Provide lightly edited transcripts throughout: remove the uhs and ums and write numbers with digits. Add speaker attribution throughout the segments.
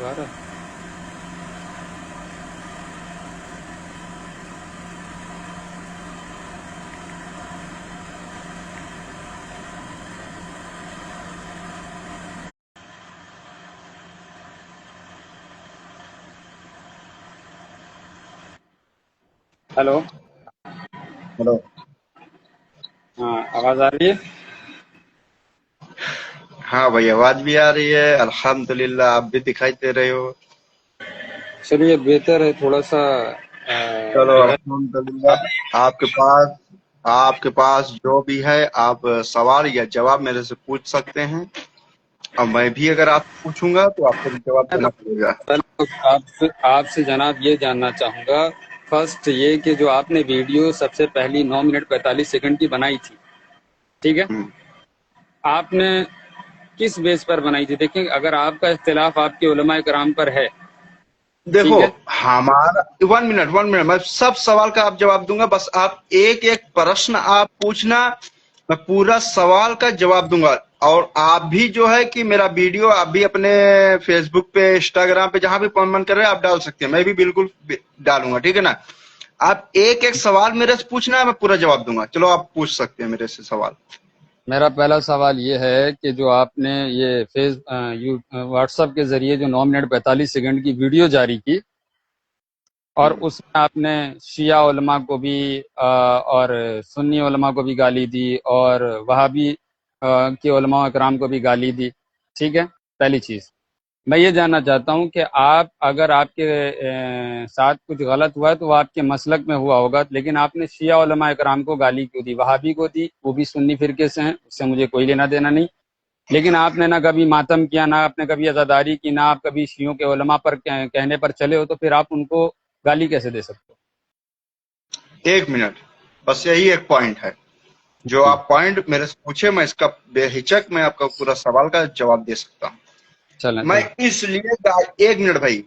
Speaker 1: दोबारा hello.
Speaker 2: Hello.
Speaker 1: हाँ, आवाज आ रही है?
Speaker 2: हाँ भाई, आवाज भी आ रही है अल्हम्दुलिल्लाह। आप भी दिखाई दे रहे हो।
Speaker 1: चलिए, बेहतर है थोड़ा सा।
Speaker 2: चलो
Speaker 1: जो है
Speaker 2: अल्हम्दुलिल्लाह। आपके पास जो भी है, आप सवाल या जवाब मेरे से पूछ सकते हैं। अब मैं भी अगर आपसे पूछूंगा तो आपको भी जवाब
Speaker 1: मैं तो
Speaker 2: देना पड़ेगा।
Speaker 1: पहले तो आपसे जनाब ये जानना चाहूँगा, फर्स्ट ये कि जो आपने वीडियो सबसे पहली 9 मिनट 45 सेकंड की बनाई थी, ठीक है,
Speaker 2: हम्म।
Speaker 1: आपने किस बेस पर बनाई थी? देखिए, अगर आपका इख्तिलाफ आपके उलमा कराम पर है,
Speaker 2: देखो,
Speaker 1: ठीक है,
Speaker 2: हमारा 1 मिनट मैं सब सवाल का आप जवाब दूंगा। बस आप एक एक प्रश्न आप पूछना, मैं पूरा सवाल का जवाब दूंगा। और आप भी जो है कि मेरा वीडियो आप भी अपने फेसबुक पे, इंस्टाग्राम पे, जहां भी मन कर रहे हैं आप डाल सकते हैं। मैं भी बिल्कुल डालूंगा, ठीक है ना। आप एक एक सवाल मेरे से पूछना है, मैं पूरा जवाब दूंगा। चलो, आप पूछ सकते हैं मेरे से सवाल।
Speaker 1: मेरा पहला सवाल ये है कि जो आपने ये व्हाट्सएप के जरिए जो 9 मिनट 45 सेकंड की वीडियो जारी की और
Speaker 2: हम्म।
Speaker 1: उसमें आपने शिया उलमा को भी और सुन्नी उलमा को भी गाली दी और वहाबी के उलमा इकराम को भी गाली दी, ठीक है। पहली चीज़ मैं ये जानना चाहता हूँ कि आप, अगर आपके साथ कुछ गलत हुआ है तो वो आपके मसलक में हुआ होगा, लेकिन आपने शिया उलमा इकराम को गाली क्यों दी? वहाबी को दी, वो भी सुन्नी फिरके से हैं, उससे मुझे कोई लेना देना नहीं। लेकिन आपने ना कभी मातम किया, ना आपने कभी अज़ादारी की, ना आप कभी शियों के उलमा पर कहने पर चले हो, तो फिर आप उनको गाली कैसे दे सकते
Speaker 2: 1 मिनट, बस यही एक पॉइंट है। जो
Speaker 1: हो?
Speaker 2: आप पॉइंट मेरे से पूछे, मैं इसका बेहिचक मैं आपका पूरा सवाल का जवाब दे सकता हूँ।
Speaker 1: चलें
Speaker 2: मैं
Speaker 1: चलें।
Speaker 2: इसलिए 1 मिनट भाई,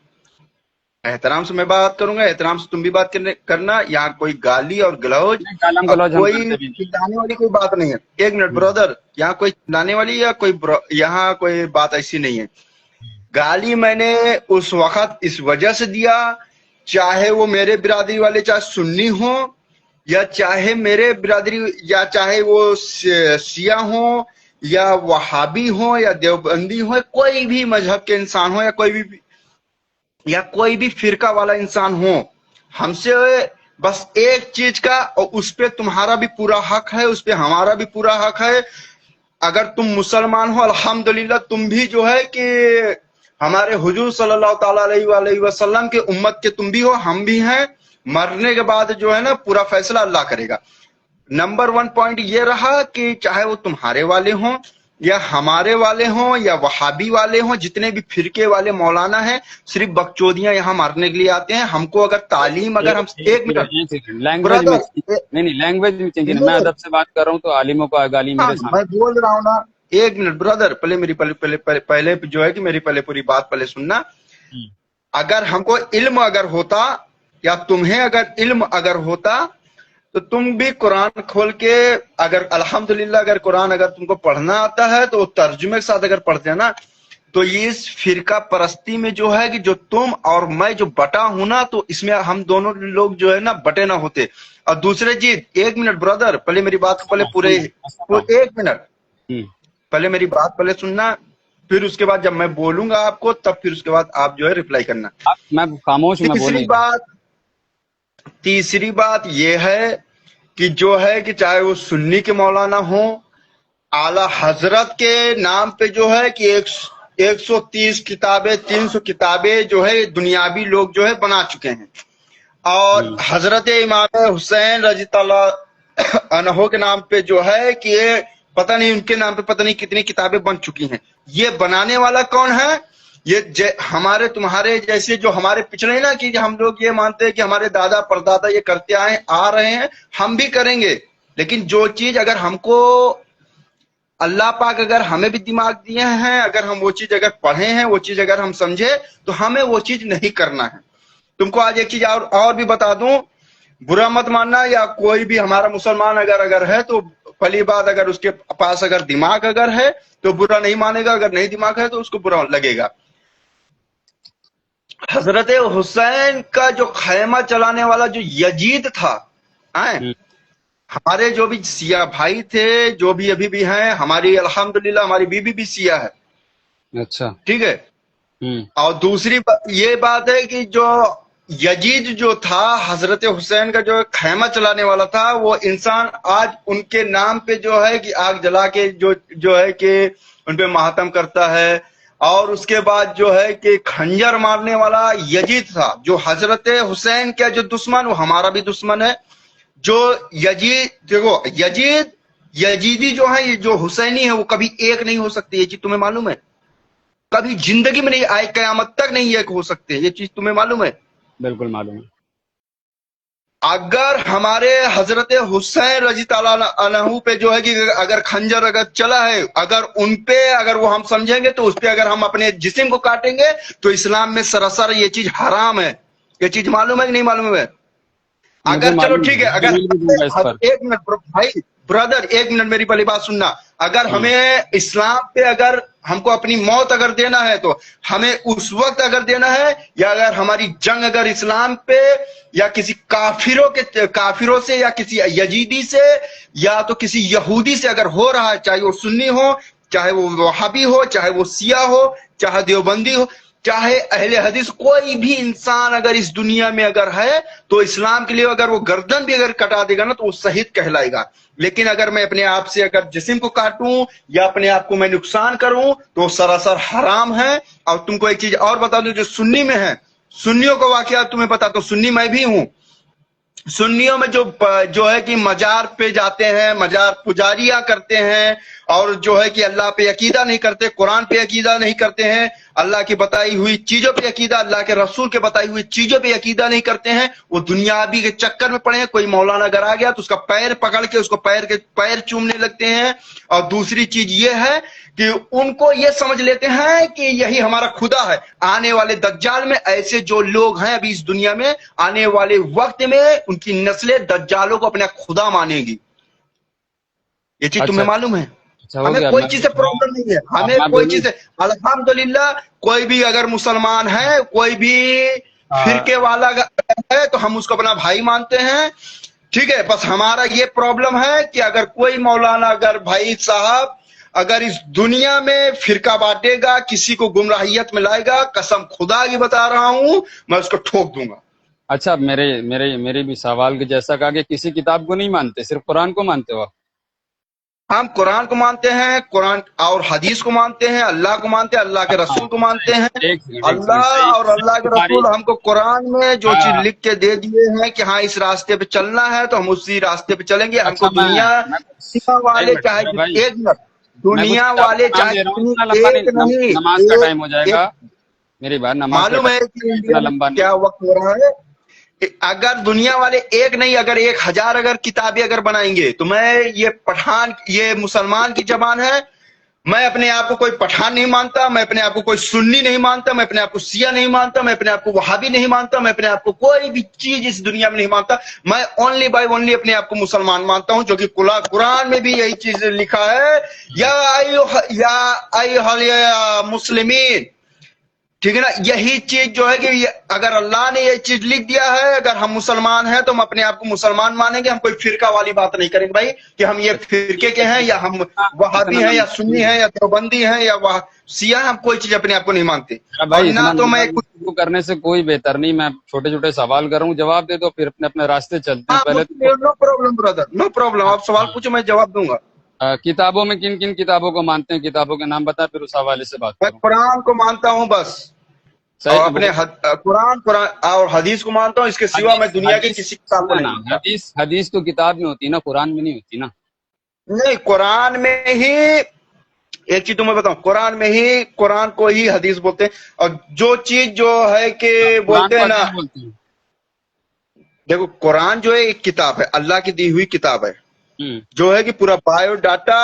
Speaker 2: एहतराम से मैं बात करूंगा, एहतराम से तुम भी बात करना। यहाँ कोई गाली और गलौज
Speaker 1: नहीं, गालम
Speaker 2: और
Speaker 1: गलौज हम
Speaker 2: कोई
Speaker 1: करते भी नहीं।
Speaker 2: चिल्लाने वाली कोई बात नहीं है। 1 मिनट ब्रदर, यहाँ कोई चिल्लाने वाली या यहाँ कोई बात ऐसी नहीं है। गाली मैंने उस वक्त इस वजह से दिया, चाहे वो मेरे बिरादरी वाले, चाहे सुन्नी हो या चाहे मेरे बिरादरी, या चाहे वो शिया हो या वहाबी हो या देवबंदी हो, कोई भी मजहब के इंसान हो या कोई भी फिरका वाला इंसान हो, हमसे बस एक चीज का, और उस पे तुम्हारा भी पूरा हक है, उस पे हमारा भी पूरा हक है। अगर तुम मुसलमान हो, अल्हम्दुलिल्लाह, तुम भी जो है कि हमारे हुजूर सल्लल्लाहु ताला अलैहि वसल्लम के उम्मत के तुम भी हो, हम भी हैं। मरने के बाद जो है ना, पूरा फैसला अल्लाह करेगा। नंबर 1 पॉइंट ये रहा कि चाहे वो तुम्हारे वाले हों या हमारे वाले हों या वहाबी वाले हों, जितने भी फिरके वाले मौलाना हैं, सिर्फ बकचोदियां यहाँ मारने के लिए आते हैं। हमको अगर तालीम, अगर हम 1 मिनट
Speaker 1: एक सेकंड, लैंग्वेज में
Speaker 2: ब्रदर,
Speaker 1: नहीं नहीं, लैंग्वेज में चेंज नहीं। मैं
Speaker 2: ब्रदर,
Speaker 1: अदब से बात कर रहा हूँ तो आलिमों को गाली
Speaker 2: हाँ
Speaker 1: मेरे सामने।
Speaker 2: मैं बोल रहा हूँ ना। 1 मिनट ब्रदर, पहले मेरी पहले जो है कि मेरी पहले पूरी बात पहले सुनना। अगर हमको इल्म अगर होता, या तुम्हें अगर इल्म अगर होता, तो तुम भी कुरान खोल के, अगर अल्हम्दुलिल्लाह अगर कुरान अगर तुमको पढ़ना आता है तो तर्जुमे के साथ अगर पढ़ते हैं ना, तो ये इस फिरका परस्ती में जो है कि जो तुम और मैं जो बटा हूं ना, तो इसमें हम दोनों लोग जो है ना बटे ना होते। और दूसरी चीज, 1 मिनट ब्रदर, पहले मेरी बात को पहले पूरे,
Speaker 1: मैं सुन रहा हूँ।
Speaker 2: 1 मिनट पहले मेरी बात पहले सुनना। फिर उसके बाद जब मैं बोलूंगा आपको, तब फिर उसके बाद आप जो है रिप्लाई करना।
Speaker 1: मैं खामोश हूं, मैं बोल
Speaker 2: तीसरी
Speaker 1: नहीं रहा।
Speaker 2: बात तीसरी बात यह है कि जो है कि चाहे वो सुन्नी के मौलाना हो, आला हजरत के नाम पे जो है कि 130 किताबें, 300 किताबें जो है दुनियावी लोग जो है बना चुके हैं। और हजरत इमाम हुसैन रजी अल्लाह अनहो के नाम पे जो है कि ये पता नहीं, उनके नाम पे पता नहीं कितनी किताबें बन चुकी हैं। ये बनाने वाला कौन है? ये हमारे तुम्हारे जैसे जो हमारे पिछले ना, कि हम लोग ये मानते हैं कि हमारे दादा परदादा ये करते आए आ रहे हैं, हम भी करेंगे। लेकिन जो चीज अगर हमको अल्लाह पाक अगर हमें भी दिमाग दिए हैं, अगर हम वो चीज अगर पढ़े हैं, वो चीज अगर हम समझे, तो हमें वो चीज नहीं करना है। तुमको आज एक चीज और भी बता दूं, बुरा मत मानना। या कोई भी हमारा मुसलमान अगर है तो पहली बात, अगर उसके पास अगर दिमाग अगर है तो बुरा नहीं मानेगा, अगर नहीं दिमाग है तो उसको बुरा लगेगा। हजरत हुसैन का जो खैमा चलाने वाला जो यजीद था, हैं, हमारे जो भी सिया भाई थे, जो भी अभी भी हैं, हमारी अल्हम्दुलिल्लाह हमारी बीबी भी सिया है,
Speaker 1: अच्छा।
Speaker 2: ठीक है। और दूसरी ये बात है कि जो यजीद जो था, हजरत हुसैन का जो खैमा चलाने वाला था, वो इंसान आज उनके नाम पे जो है कि आग जला के जो है कि उन पे मातम करता है। और उसके बाद जो है कि खंजर मारने वाला यजीद था, जो हजरत हुसैन का जो दुश्मन, वो हमारा भी दुश्मन है। जो यजीद, देखो यजीदी जो है, ये जो हुसैनी है, वो कभी एक नहीं हो सकती, ये चीज तुम्हें मालूम है? कभी जिंदगी में नहीं आए, कयामत तक नहीं एक हो सकते, ये चीज तुम्हें मालूम है?
Speaker 1: बिल्कुल मालूम है।
Speaker 2: अगर हमारे हजरत हुसैन रजी ताला अन्हु पे जो है कि अगर खंजर अगर चला है, अगर उन पे अगर वो हम समझेंगे, तो उस पे अगर हम अपने जिस्म को काटेंगे, तो इस्लाम में सरासर ये चीज हराम है। ये चीज मालूम है कि नहीं मालूम है?
Speaker 1: मुझे
Speaker 2: अगर चलो
Speaker 1: मालूम
Speaker 2: ठीक है,
Speaker 1: है,
Speaker 2: अगर
Speaker 1: दलील भी दूंगा इस पर।
Speaker 2: एक मिनट भाई, ब्रदर एक मिनट मेरी पहली बात सुनना। अगर हमें इस्लाम पे अगर हमको अपनी मौत अगर देना है, तो हमें उस वक्त अगर देना है, या अगर हमारी जंग अगर इस्लाम पे या किसी काफिरों से या किसी यजीदी से या तो किसी यहूदी से अगर हो रहा है, चाहे वो सुन्नी हो, चाहे वो वहाबी हो, चाहे वो सिया हो, चाहे देवबंदी हो, चाहे अहले हदीस, कोई भी इंसान अगर इस दुनिया में अगर है, तो इस्लाम के लिए अगर वो गर्दन भी अगर कटा देगा ना, तो वो शहीद कहलाएगा। लेकिन अगर मैं अपने आप से अगर जिस्म को काटूं या अपने आप को मैं नुकसान करूं, तो वो सरासर हराम है। और तुमको एक चीज और बता दूं, जो सुन्नी में है, सुन्नियों का वाकया तुम्हें पता, तो सुन्नी मैं भी हूं। सुन्नियों में जो है कि मजार पे जाते हैं, मजार पुजारियां करते हैं, और जो है कि अल्लाह पे अकीदा नहीं करते, कुरान पे अकीदा नहीं करते हैं, अल्लाह की बताई हुई चीजों पे अकीदा, अल्लाह के रसूल के बताई हुई चीजों पे अकीदा नहीं करते हैं। वो दुनियावी के चक्कर में पड़े हैं। कोई मौलाना अगर आ गया तो उसका पैर पकड़ के उसको पैर चूमने लगते हैं। और दूसरी चीज ये है कि उनको ये समझ लेते हैं कि यही हमारा खुदा है। आने वाले दज्जाल में ऐसे जो लोग हैं अभी इस दुनिया में, आने वाले वक्त में उनकी नस्लें दज्जालों को अपना खुदा मानेगी। ये चीज तुम्हें
Speaker 1: अच्छा
Speaker 2: मालूम है?
Speaker 1: अच्छा, हो
Speaker 2: हमें
Speaker 1: गया।
Speaker 2: कोई
Speaker 1: मैं
Speaker 2: चीज से प्रॉब्लम नहीं है, हमें
Speaker 1: मैं
Speaker 2: कोई
Speaker 1: बोलूं।
Speaker 2: चीज से अल्हम्दुलिल्लाह। कोई भी अगर मुसलमान है, कोई भी फिरके वाला है, तो हम उसको अपना भाई मानते हैं, ठीक है। बस हमारा ये प्रॉब्लम है कि अगर कोई मौलाना अगर भाई साहब अगर इस दुनिया में फिरका बांटेगा, किसी को गुमराहियत में लाएगा, कसम खुदा की बता रहा हूं, मैं उसको ठोक दूंगा।
Speaker 1: अच्छा, मेरे मेरे मेरे भी सवाल के जैसा कहा कि किसी किताब को नहीं मानते, सिर्फ कुरान को मानते हो आप?
Speaker 2: हम कुरान को मानते हैं, कुरान और हदीस को मानते हैं, अल्लाह को मानते हैं, अल्लाह के
Speaker 1: हाँ,
Speaker 2: रसूल को मानते हैं।
Speaker 1: एक सेकंड
Speaker 2: अल्लाह
Speaker 1: सही
Speaker 2: और
Speaker 1: सही
Speaker 2: अल्लाह के
Speaker 1: तुम्हारी।
Speaker 2: रसूल हमको कुरान में जो चीज
Speaker 1: हाँ।
Speaker 2: लिख के दे दिए हैं कि हाँ इस रास्ते पे चलना है, तो हम उसी रास्ते पे चलेंगे। हमको
Speaker 1: अच्छा, मैं
Speaker 2: दुनिया
Speaker 1: एक
Speaker 2: वाले
Speaker 1: मिनट
Speaker 2: चाहे
Speaker 1: मेरे भाई,
Speaker 2: एक मिनट,
Speaker 1: मैं कुछ
Speaker 2: दुनिया
Speaker 1: किताबों
Speaker 2: वाले
Speaker 1: का नाम
Speaker 2: चाहे
Speaker 1: दे रहा हूँ,
Speaker 2: कितनी,
Speaker 1: इतना लंबा नहीं,
Speaker 2: एक नहीं,
Speaker 1: नमाज का टाइम हो
Speaker 2: एक
Speaker 1: जाएगा। मेरी बात, नमाज का
Speaker 2: मालूम है कि
Speaker 1: टाइम इतना
Speaker 2: इंडिया में
Speaker 1: लंबा नहीं।
Speaker 2: क्या वक्त हो रहा है? अगर दुनिया वाले एक नहीं, अगर 1000 अगर किताबें अगर बनाएंगे, तो मैं ये मुसलमान की जबान है। मैं अपने आप को कोई पठान नहीं मानता, मैं अपने आप को कोई सुन्नी नहीं मानता, मैं अपने आप को सिया नहीं मानता, मैं अपने आप को वहाबी नहीं मानता, मैं अपने आप को कोई भी चीज इस दुनिया में नहीं मानता। मैं ओनली बाय ओनली अपने आप को मुसलमान मानता हूं, जो कि कुरान में भी यही चीज लिखा है, या मुस्लिमीन, ठीक है ना। यही चीज जो है कि अगर अल्लाह ने ये चीज लिख दिया है, अगर हम मुसलमान हैं तो हम अपने आप को मुसलमान मानेंगे। हम कोई फिरका वाली बात नहीं करेंगे भाई कि हम ये फिरके के हैं, या हम वहाबी हैं, या सुन्नी हैं, या देवबंदी हैं, या वह सिया। हम कोई चीज अपने आप को नहीं मानते। और
Speaker 1: भाई
Speaker 2: ना
Speaker 1: इतना
Speaker 2: तो
Speaker 1: लंबा
Speaker 2: मैं कुछ,
Speaker 1: गुफ्तगू करने से कोई बेहतर नहीं। मैं छोटे छोटे सवाल कर रहा हूँ, जवाब दे दो, फिर अपने अपने रास्ते चलते हैं।
Speaker 2: हाँ,
Speaker 1: पहले तो
Speaker 2: no problem brother, no problem. आप सवाल पूछो, मैं जवाब दूंगा।
Speaker 1: किताबों में किन किन किताबों को मानते हैं, किताबों के नाम बता, फिर उस हवाले से बात
Speaker 2: मैं
Speaker 1: करूँ।
Speaker 2: कुरान को मानता हूँ बस, और
Speaker 1: सही
Speaker 2: अपने कुरान और हदीस को मानता हूँ। इसके सिवा मैं
Speaker 1: हदीस
Speaker 2: दुनिया की
Speaker 1: हदीस
Speaker 2: किसी किताब को
Speaker 1: सुनो
Speaker 2: नहीं
Speaker 1: ना,
Speaker 2: मानता।
Speaker 1: हदीस तो किताब में होती है ना, कुरान में नहीं होती ना।
Speaker 2: नहीं, कुरान में ही, एक चीज तुम्हें बताऊं, कुरान में ही, कुरान को ही हदीस बोलते हैं। और जो चीज जो है कि
Speaker 1: कुरान
Speaker 2: बोलते
Speaker 1: को
Speaker 2: हैं ना,
Speaker 1: हदीस बोलते हैं।
Speaker 2: देखो कुरान जो है एक किताब है, अल्लाह की दी हुई किताब है,
Speaker 1: हम्म।
Speaker 2: जो है कि पूरा बायोडाटा,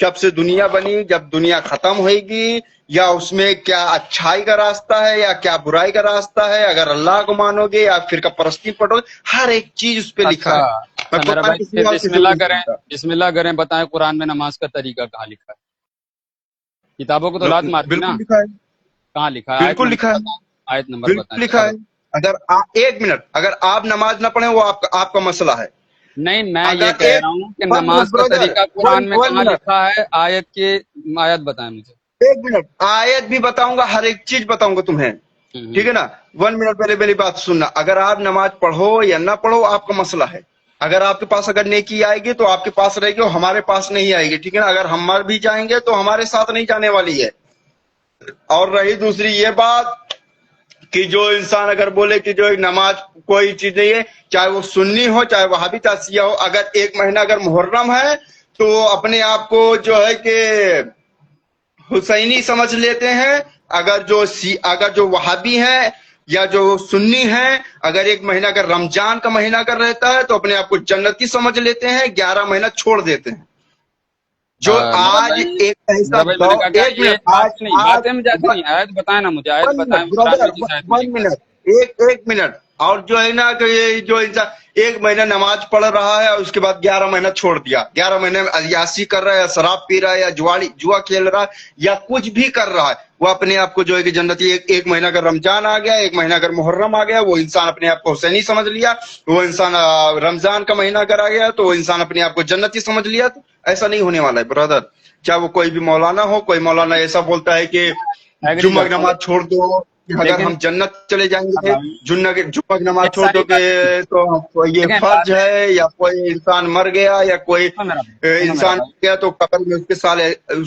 Speaker 2: जब से दुनिया बनी, जब दुनिया खत्म होगी, या उसमें क्या अच्छाई का रास्ता है या क्या बुराई का रास्ता है, अगर अल्लाह को मानोगे या फिर का परस्ती पढ़ोगे, हर एक चीज उस पर लिखा
Speaker 1: अच्छा
Speaker 2: है। मैं
Speaker 1: अच्छा मेरा
Speaker 2: कुरान
Speaker 1: भाई,
Speaker 2: के
Speaker 1: फिर
Speaker 2: सिवा किसी को
Speaker 1: बिस्मिल्लाह
Speaker 2: नहीं
Speaker 1: करें।
Speaker 2: मानता।
Speaker 1: बिस्मिल्लाह करें, बताएं कुरान में नमाज का तरीका कहाँ लिखा है? किताबों को तो लात मारती ना।
Speaker 2: बिल्कुल लिखा है,
Speaker 1: कहाँ लिखा है? आयत
Speaker 2: बिल्कुल
Speaker 1: नंबर
Speaker 2: लिखा है।
Speaker 1: बताएं। आयत नंबर
Speaker 2: बिल्कुल
Speaker 1: बताएं।
Speaker 2: लिखा है। अगर आप 1 मिनट, अगर आप नमाज ना पढ़े वो आपका मसला है।
Speaker 1: नहीं, मैं ये
Speaker 2: अगर
Speaker 1: कह
Speaker 2: एक
Speaker 1: रहा हूँ कि
Speaker 2: 1 मिनट
Speaker 1: नमाज का
Speaker 2: ब्रदर,
Speaker 1: तरीका कुरान में
Speaker 2: 1
Speaker 1: कहाँ
Speaker 2: मिनट,
Speaker 1: लिखा है, आयत बताएं मुझे।
Speaker 2: 1 मिनट, आयत भी बताऊंगा, हर एक चीज बताऊंगा तुम्हें, ठीक है ना। 1 मिनट पहले मेरी बात सुनना। अगर आप नमाज पढ़ो या ना पढ़ो आपका मसला है। अगर आपके पास अगर नेकी आएगी तो आपके पास रहेगी और हमारे पास नहीं आएगी, ठीक है ना। अगर हम मर भी जाएंगे तो हमारे साथ नहीं जाने वाली है। और रही दूसरी ये बात कि जो इंसान अगर बोले कि जो नमाज कोई चीज नहीं है, चाहे वो सुन्नी हो चाहे वहाबी तासिया हो, अगर 1 महीना अगर मुहर्रम है तो अपने आप को जो है कि हुसैनी समझ लेते हैं। अगर जो वहाबी है या जो सुन्नी है, अगर 1 महीना अगर रमजान का महीना अगर रहता है तो अपने आप को जन्नती समझ लेते हैं, 11 महीना छोड़ देते हैं। जो आज एक ऐसा
Speaker 1: मैंने कहा क्या
Speaker 2: 1 मिनट,
Speaker 1: ये बात
Speaker 2: आज
Speaker 1: नहीं,
Speaker 2: आज
Speaker 1: बातें में जाती नहीं, आयत बताए ना मुझे, आयत
Speaker 2: 1
Speaker 1: बताएं,
Speaker 2: मिनट
Speaker 1: कुरान में
Speaker 2: ब्रदर,
Speaker 1: जिस आयत में
Speaker 2: 1
Speaker 1: लिखा है।
Speaker 2: मिनट, एक मिनट। और जो है ना कि ये जो इंसान 1 महीना नमाज पढ़ रहा है और उसके बाद 11 महीना छोड़ दिया, 11 महीने में अयासी कर रहा है या शराब पी रहा है या जुआ खेल रहा है या कुछ भी कर रहा है, वो अपने आप को जो है कि जन्नती। एक महीना अगर रमजान आ गया, 1 महीना अगर मुहर्रम आ गया, वो इंसान अपने आप को हुसैनी समझ लिया। वो इंसान रमजान का महीना अगर आ गया तो वो इंसान अपने आप को जन्नती समझ लिया। तो ऐसा नहीं होने वाला है ब्रदर। चाहे वो कोई भी मौलाना हो, कोई मौलाना ऐसा बोलता है कि
Speaker 1: एग्री
Speaker 2: जुम्मा की
Speaker 1: करता हूँ,
Speaker 2: नमाज छोड़ दो, अगर
Speaker 1: लेकिन
Speaker 2: हम जन्नत चले जाएंगे,
Speaker 1: भाई,
Speaker 2: जुम्मा की नमाज
Speaker 1: एक
Speaker 2: छोड़
Speaker 1: सारी
Speaker 2: दो
Speaker 1: बात
Speaker 2: कि तो ये
Speaker 1: देखें,
Speaker 2: फर्ज
Speaker 1: बातें,
Speaker 2: है, या कोई इंसान मर गया या कोई
Speaker 1: सुनो मेरा
Speaker 2: इंसान
Speaker 1: भाई,
Speaker 2: मर गया तो कब्र में उसके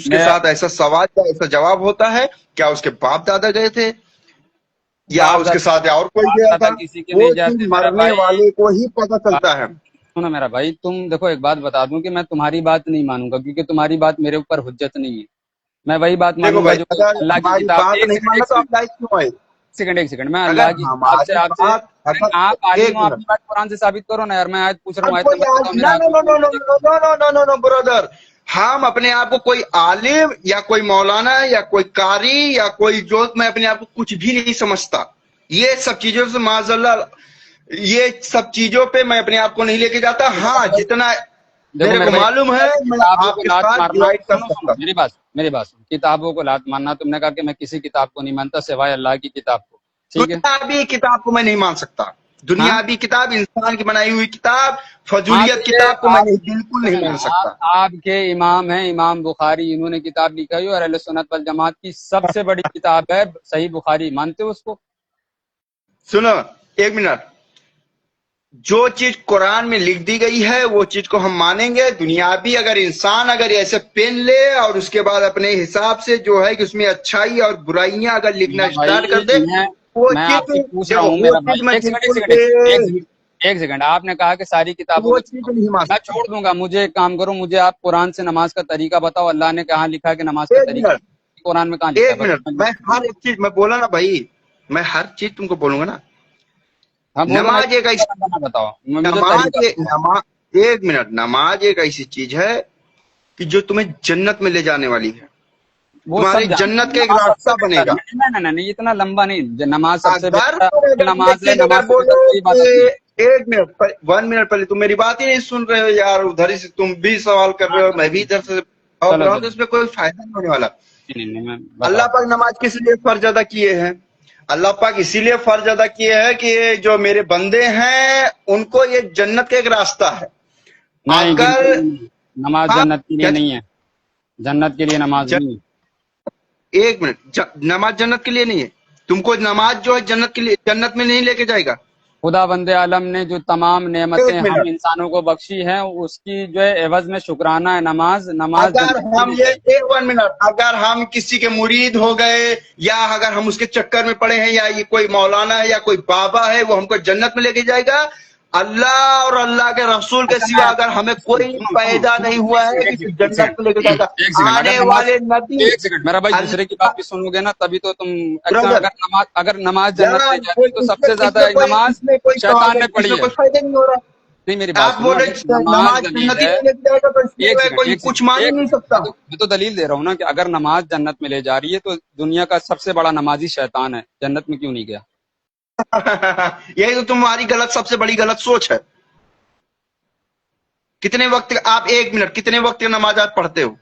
Speaker 1: मैं
Speaker 2: साथ ऐसा सवाल या ऐसा जवाब होता है, क्या उसके बाप दादा गए थे या
Speaker 1: बाप
Speaker 2: उसके साथ और कोई
Speaker 1: बाप
Speaker 2: गया
Speaker 1: दादा
Speaker 2: था?
Speaker 1: किसी के नहीं
Speaker 2: वो चीज
Speaker 1: जाते मेरा
Speaker 2: मरने
Speaker 1: भाई।
Speaker 2: वाले को ही पता
Speaker 1: बात
Speaker 2: चलता है।
Speaker 1: सुनो मेरा भाई, तुम देखो, एक बात बता दूं कि मैं तुम्हारी बात नहीं मानूंगा, क्योंकि तुम्हारी बात मेरे ऊपर हुज्जत नहीं है। मैं वही बात
Speaker 2: देखो
Speaker 1: मानूंगा
Speaker 2: भाई,
Speaker 1: जो
Speaker 2: अगर
Speaker 1: अल्लाह की
Speaker 2: हमारी
Speaker 1: किताब।
Speaker 2: बात
Speaker 1: एक
Speaker 2: नहीं
Speaker 1: सेकंड,
Speaker 2: मानना
Speaker 1: एक
Speaker 2: तो
Speaker 1: सेकंड,
Speaker 2: आप लाइक क्यों आए?
Speaker 1: सेकंड, एक सेकंड, मैं
Speaker 2: अगर
Speaker 1: अल्लाह की किताब से
Speaker 2: हमारी
Speaker 1: आपसे,
Speaker 2: बात,
Speaker 1: अरे
Speaker 2: अगर
Speaker 1: आप आलिम
Speaker 2: एक
Speaker 1: हो,
Speaker 2: मिनट,
Speaker 1: अपनी बात कुरान से साबित करो ना यार। मैं आयत पूछ रहा हूँ,
Speaker 2: हम
Speaker 1: आयत
Speaker 2: कोई
Speaker 1: नंबर बताओ मेरे
Speaker 2: नो
Speaker 1: हाथ
Speaker 2: नो
Speaker 1: में
Speaker 2: नो नो
Speaker 1: फोन
Speaker 2: नो
Speaker 1: है।
Speaker 2: No no no no no no brother, हम अपने आप को कोई आलिम या कोई मौलाना या कोई कारी या कोई जो, मैं अपने आप को कुछ भी नहीं समझता। ये सब चीजों से माजल्ला, ये सब चीजों पे मैं अपने आप को नहीं लेके जाता। हाँ, जितना
Speaker 1: देखो
Speaker 2: मेरे
Speaker 1: मेरे
Speaker 2: को
Speaker 1: भाई,
Speaker 2: मालूम है मैं
Speaker 1: किताबों को
Speaker 2: आपके
Speaker 1: लात
Speaker 2: साथ
Speaker 1: मारना,
Speaker 2: डिवाइड कर
Speaker 1: सुनो सुनो
Speaker 2: सकता।
Speaker 1: मेरी बात सुनो, किताबों को लात मारना, तुमने कहा कि मैं किसी किताब को नहीं मानता सिवाय अल्लाह की किताब को, ठीक है।
Speaker 2: दुनियावी किताब को मैं नहीं मान सकता।
Speaker 1: हाँ
Speaker 2: दुनियावी किताब, इंसान की बनाई हुई किताब,
Speaker 1: हाँ, तो
Speaker 2: फजूलियत
Speaker 1: ये
Speaker 2: किताब को मैं
Speaker 1: आप
Speaker 2: बिल्कुल नहीं
Speaker 1: सुने ना,
Speaker 2: मान सकता।
Speaker 1: आपके इमाम हैं, इमाम बुखारी, इन्होंने किताब लिखी है और अहले सुन्नत वल जमात की सबसे बड़ी किताब है सही बुखारी, मानते हो उसको?
Speaker 2: सुनो, 1 मिनट, जो चीज कुरान में लिख दी गई है वो चीज को हम मानेंगे। दुनियावी अगर इंसान अगर ऐसे पेन ले और उसके बाद अपने हिसाब से जो है कि उसमें अच्छाई और बुराइयां अगर लिखना
Speaker 1: मेरा भाई,
Speaker 2: स्टार्ट कर दे,
Speaker 1: मैं
Speaker 2: वो
Speaker 1: मैं
Speaker 2: चीज,
Speaker 1: आपसे पूछ रहा
Speaker 2: देखो
Speaker 1: हूँ
Speaker 2: वो
Speaker 1: मेरा भाई,
Speaker 2: चीज मैं
Speaker 1: एक सेकंड, एक
Speaker 2: बिल्कुल
Speaker 1: सेकंड, एक सेकंड, एक सेकंड, आपने कहा कि सारी किताबों
Speaker 2: वो
Speaker 1: में
Speaker 2: चीज
Speaker 1: छोड़ो।
Speaker 2: नहीं मान
Speaker 1: मैं
Speaker 2: सकता।
Speaker 1: छोड़ दूंगा, मुझे एक काम करो, मुझे आप कुरान से नमाज का तरीका बताओ, अल्लाह ने कहाँ लिखा है कि नमाज का
Speaker 2: एक
Speaker 1: तरीका,
Speaker 2: मिनट,
Speaker 1: कुरान में कहाँ लिखा है,
Speaker 2: एक मिनट,
Speaker 1: बताओ।
Speaker 2: मैं हर एक चीज मैं बोला ना भाई, मैं हर चीज तुमको बोलूंगा ना।
Speaker 1: हाँ बोलो ना,
Speaker 2: नमाज एक ऐसी,
Speaker 1: बताना बताओ, मुझे तरीका
Speaker 2: नमाज
Speaker 1: बताओ।
Speaker 2: नमाज 1 मिनट, नमाज एक ऐसी चीज है कि जो तुम्हें जन्नत में ले जाने वाली है।
Speaker 1: वो सब
Speaker 2: तुम्हारी
Speaker 1: जानते
Speaker 2: जन्नत
Speaker 1: हैं,
Speaker 2: का एक
Speaker 1: नमाज सबसे
Speaker 2: रास्ता
Speaker 1: बेहतर है,
Speaker 2: बनेगा।
Speaker 1: नहीं नहीं नहीं नहीं, इतना लंबा नहीं, नमाज सबसे
Speaker 2: अगर तुम
Speaker 1: बेहतर
Speaker 2: अगर ये
Speaker 1: नमाज है,
Speaker 2: चीज
Speaker 1: नमाज
Speaker 2: अगर
Speaker 1: से बेहतर
Speaker 2: बोलो
Speaker 1: कोई
Speaker 2: कि
Speaker 1: इबादत नहीं है।
Speaker 2: 1 मिनट, 1 मिनट पहले तुम मेरी बात ही नहीं सुन रहे हो यार, उधर ही से तुम भी सवाल कर
Speaker 1: हाँ
Speaker 2: रहे हो,
Speaker 1: चलो
Speaker 2: मैं भी इधर से जवाब
Speaker 1: चलो
Speaker 2: रहा हूँ, तो
Speaker 1: चलो,
Speaker 2: इसमें कोई फायदा नहीं होने वाला।
Speaker 1: नहीं नहीं, मैं
Speaker 2: अल्लाह
Speaker 1: बताओ।
Speaker 2: पाक नमाज किस लिए फर्ज अदा किए हैं? अल्लाह पाक इसीलिए फर्ज अदा किए हैं कि ये जो मेरे बंदे हैं उनको ये जन्नत का एक रास्ता है।
Speaker 1: नहीं, बिल्कुल
Speaker 2: अगर
Speaker 1: नहीं, नमाज
Speaker 2: आप
Speaker 1: जन्नत के लिए
Speaker 2: क्या,
Speaker 1: नहीं है, जन्नत के लिए नमाज
Speaker 2: ज,
Speaker 1: नहीं है।
Speaker 2: 1 मिनट, नमाज जन्नत के लिए नहीं है। तुमको नमाज जो है जन्नत के लिए, जन्नत में नहीं लेके जाएगा।
Speaker 1: खुदा बंदे आलम ने जो तमाम नेमतें
Speaker 2: एक
Speaker 1: हम
Speaker 2: मिनट,
Speaker 1: इंसानों को बख्शी हैं, उसकी जो है एवज में शुक्राना है नमाज, नमाज
Speaker 2: अगर
Speaker 1: जन्नत के
Speaker 2: हम
Speaker 1: लिए
Speaker 2: ये
Speaker 1: जाएगी।
Speaker 2: 1 मिनट, अगर हम किसी के मुरीद हो गए या अगर हम उसके चक्कर में पड़े हैं या ये कोई मौलाना है या कोई बाबा है, वो हमको जन्नत में लेके जाएगा? अल्लाह और अल्लाह के रसूल के
Speaker 1: अच्छा,
Speaker 2: सिवा अगर हमें कोई
Speaker 1: सुनो सुनो
Speaker 2: पैदा
Speaker 1: सुनो,
Speaker 2: नहीं हुआ है
Speaker 1: एक
Speaker 2: कि
Speaker 1: सेकंड, एक
Speaker 2: जन्नत में लेके
Speaker 1: सेकंड,
Speaker 2: जाएगा।
Speaker 1: एक सेकंड, अगर
Speaker 2: आने
Speaker 1: नमाज,
Speaker 2: वाले नबी
Speaker 1: एक सेकंड मेरा भाई, दूसरे की बात भी सुनोगे ना तभी तो तुम, अच्छा,
Speaker 2: ब्रदर
Speaker 1: अगर नमाज जन्नत ले
Speaker 2: यार,
Speaker 1: जाती है तो सबसे ज्यादा नमाज
Speaker 2: इसमें कोई
Speaker 1: शैतान
Speaker 2: सवाल
Speaker 1: ने
Speaker 2: नहीं,
Speaker 1: पढ़ी
Speaker 2: इसमें
Speaker 1: है।
Speaker 2: कोई फायदा नहीं हो रहा।
Speaker 1: नहीं, मेरी बात
Speaker 2: आप
Speaker 1: सुनो,
Speaker 2: बोल
Speaker 1: अगर
Speaker 2: रहे
Speaker 1: नमाज
Speaker 2: नमाज
Speaker 1: दलील
Speaker 2: जन्नती
Speaker 1: है,
Speaker 2: में लेके जाएगा तो
Speaker 1: एक
Speaker 2: इसमें
Speaker 1: सेकंड,
Speaker 2: कोई
Speaker 1: एक
Speaker 2: कुछ
Speaker 1: सेकंड,
Speaker 2: मान ही
Speaker 1: एक
Speaker 2: नहीं
Speaker 1: सेकंड,
Speaker 2: सकता।
Speaker 1: मैं तो दलील दे रहा हूँ ना कि अगर नमाज जन्नत में ले जा रही है तो दुनिया का सबसे बड़ा नमाजी शैतान है, जन्नत में क्यों नहीं गया?
Speaker 2: यही तो तुम्हारी गलत, सबसे बड़ी गलत सोच है। कितने वक्त आप, 1 मिनट, कितने वक्त की नमाज आप पढ़ते हो?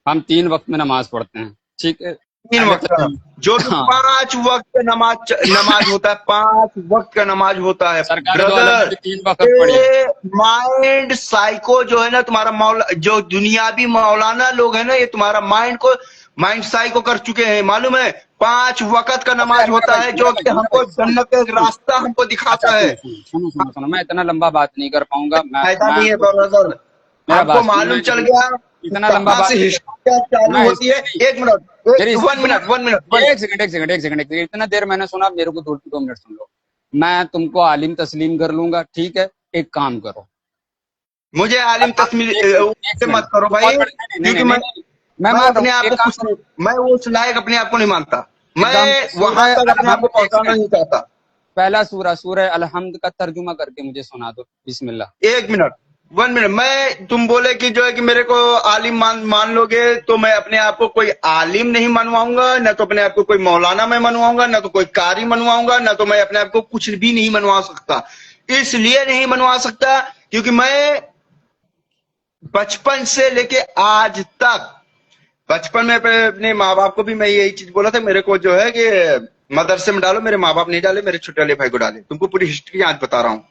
Speaker 1: हम 3 वक्त में नमाज पढ़ते हैं, ठीक है।
Speaker 2: 3 वक्त का, जो कि
Speaker 1: हाँ
Speaker 2: 5 वक्त का नमाज होता है, 5 वक्त का नमाज होता है
Speaker 1: सरकारी दो आलम
Speaker 2: ब्रदर।
Speaker 1: की 3 वक्त पढ़ी।
Speaker 2: ये माइंड साइको जो है ना तुम्हारा जो दुनियावी मौलाना लोग है ना, ये तुम्हारा माइंड साइको कर चुके हैं, मालूम है। 5 वक्त का नमाज होता है जो कि हमको जन्नत का रास्ता हमको
Speaker 1: अच्छा
Speaker 2: दिखाता है।
Speaker 1: सुनो, मैं इतना लंबा बात नहीं कर पाऊंगा।
Speaker 2: फायदा नहीं है ब्रदर,
Speaker 1: मेरा
Speaker 2: हमको
Speaker 1: बात
Speaker 2: मालूम चल गया
Speaker 1: इतना लंबा
Speaker 2: कहाँ
Speaker 1: बात
Speaker 2: से हिस्ट्री चालू होती है। 1 मिनट, 1 मिनट,
Speaker 1: एक सेकंड, इतना देर मैंने सुना, मेरे को 2 मिनट सुन लो। मैं तुमको आलिम तस्लीम कर लूंगा, ठीक है? एक काम करो,
Speaker 2: मुझे आलिम तस्लीम से मत करो भाई, क्योंकि मैं अपने आप को कुछ, मैं उस लायक अपने आप को नहीं मानता, मैं वहां तक अपने आप को पहुंचाना नहीं चाहता।
Speaker 1: पहला सूरह अलहम्द का तर्जुमा करके मुझे सुना दो, बिस्मिल्लाह।
Speaker 2: 1 मिनट, 1 मिनट। मैं तुम बोले कि जो है कि मेरे को आलिम मान लोगे, तो मैं अपने आप को कोई आलिम नहीं मनवाऊंगा, न तो अपने आप को कोई मौलाना मैं मनवाऊंगा, न तो कोई कारी मनवाऊंगा, न तो मैं अपने आप को कुछ भी नहीं मनवा सकता। इसलिए नहीं मनवा सकता क्योंकि मैं बचपन से लेके आज तक, बचपन में अपने माँ बाप को भी मैं यही चीज बोला था, मेरे को जो है कि मदरसे में डालो, मेरे माँ बाप नहीं डाले, मेरे छोटे वाले भाई को डाले। तुमको पूरी हिस्ट्री आज बता रहा हूँ।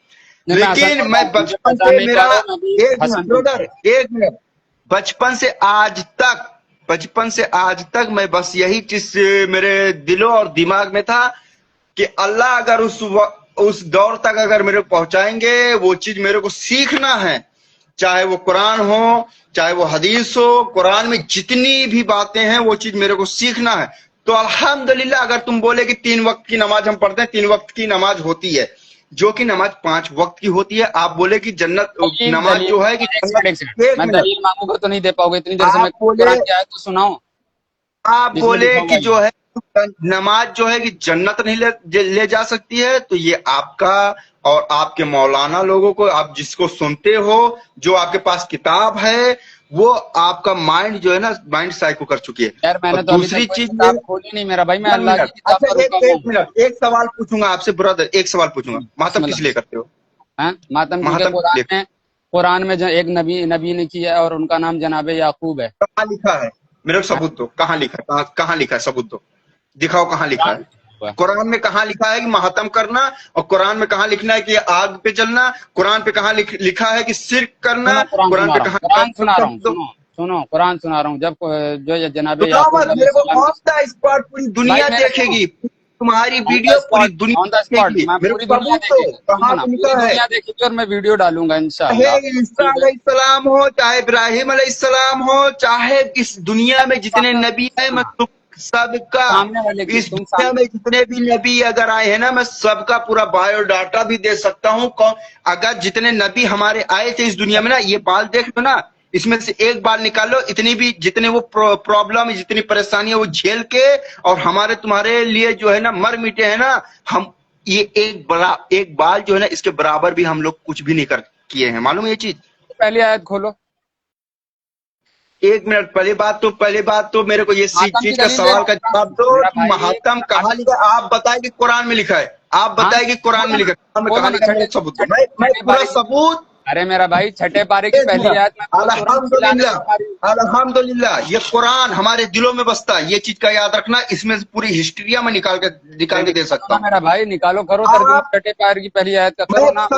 Speaker 2: लेकिन मैं बचपन से मेरा, एक मिनट, बचपन से आज तक मैं बस यही चीज मेरे दिलों और दिमाग में था कि अल्लाह अगर उस दौर तक अगर मेरे को पहुंचाएंगे, वो चीज मेरे को सीखना है, चाहे वो कुरान हो, चाहे वो हदीस हो, कुरान में जितनी भी बातें हैं वो चीज मेरे को सीखना है। तो अल्हम्दुलिल्लाह, अगर तुम बोले कि 3 वक्त की नमाज हम पढ़ते हैं, 3 वक्त की नमाज होती है, जो कि नमाज 5 वक्त की होती है। आप बोले कि जन्नत नमाज जो है कि
Speaker 1: मैं दलील मांगूंगा तो नहीं दे पाओगे इतनी देर से, मैं कुरान की आयत तो सुनाओ।
Speaker 2: आप बोले कि जो है नमाज जो है कि जन्नत नहीं ले जा सकती है, तो ये आपका और आपके मौलाना लोगों को, आप जिसको सुनते हो, जो आपके पास किताब है, वो आपका माइंड जो है ना, माइंड साइको कर चुकी है।
Speaker 1: यार मैंने तो
Speaker 2: दूसरी चीज
Speaker 1: खोली नहीं मेरा भाई, मैं अल्लाह की किताब पर रुका हूं।
Speaker 2: 1 मिनट, एक सवाल पूछूंगा आपसे ब्रदर, एक सवाल पूछूंगा, मातम किस लिए करते हो?
Speaker 1: मातम कुरान में जो एक नबी ने किया है और उनका नाम जनाबे याकूब है।
Speaker 2: कहाँ लिखा है? मेरे को सबूत दो, कहाँ लिखा है? कहाँ लिखा है? सबूत दो, दिखाओ कहाँ लिखा है। कुरान में कहाँ लिखा है कि मातम करना, और कुरान में कहाँ लिखना है कि आग पे जलना, कुरान पे कहाँ लिखा है कि शिर्क करना, कुरान पे कहाँ?
Speaker 1: कुरान सुना रहा हूँ, सुनो कुरान सुना रहा हूँ। जब जो जनाबे याकूब
Speaker 2: मेरे को ऑन द स्पॉट पूरी दुनिया देखेगी तुम्हारी वीडियो, पूरी दुनिया देखेगी, मेरे को सबूत दो कहाँ लिखा है।
Speaker 1: देखेगी और मैं वीडियो डालूंगा इंशाअल्लाह।
Speaker 2: चाहे ईसा अलैहिस्सलाम हो, चाहे इब्राहिम अलैहिस्सलाम हो, चाहे इस दुनिया में जितने नबी हैं, मैं सबका, इस दुनिया में जितने भी नबी अगर आए हैं ना, मैं सबका पूरा बायोडाटा भी दे सकता हूँ। अगर जितने नबी हमारे आए थे इस दुनिया में ना, ये बाल देख लो ना, इसमें से एक बाल निकाल लो, इतनी भी जितने वो प्रॉब्लम, जितनी परेशानियां वो झेल के और हमारे तुम्हारे लिए जो है ना मर मिटे हैं ना, हम ये एक बाल जो है ना, इसके बराबर भी हम लोग कुछ भी नहीं किए हैं, मालूम है ये चीज?
Speaker 1: पहली आयत खोलो।
Speaker 2: 1 मिनट, पहली बात तो मेरे को ये चीज का सवाल का जवाब दो, मातम कहाँ लिखा है? आप बताए कि कुरान में लिखा है, आप बताए कि कुरान में लिखा है, सबूत, मैं पूरा सबूत।
Speaker 1: अरे मेरा भाई, छठे पारे की पहली आयत में
Speaker 2: अल्हम्दुलिल्लाह, ये कुरान हमारे दिलों में बसता है, ये चीज का याद रखना। इसमें से पूरी हिस्ट्रिया में निकाल के दे सकता हूँ।
Speaker 1: मेरा भाई निकालो, करो तर्जुमा छठे पारे की पहली आयत का, करो ना।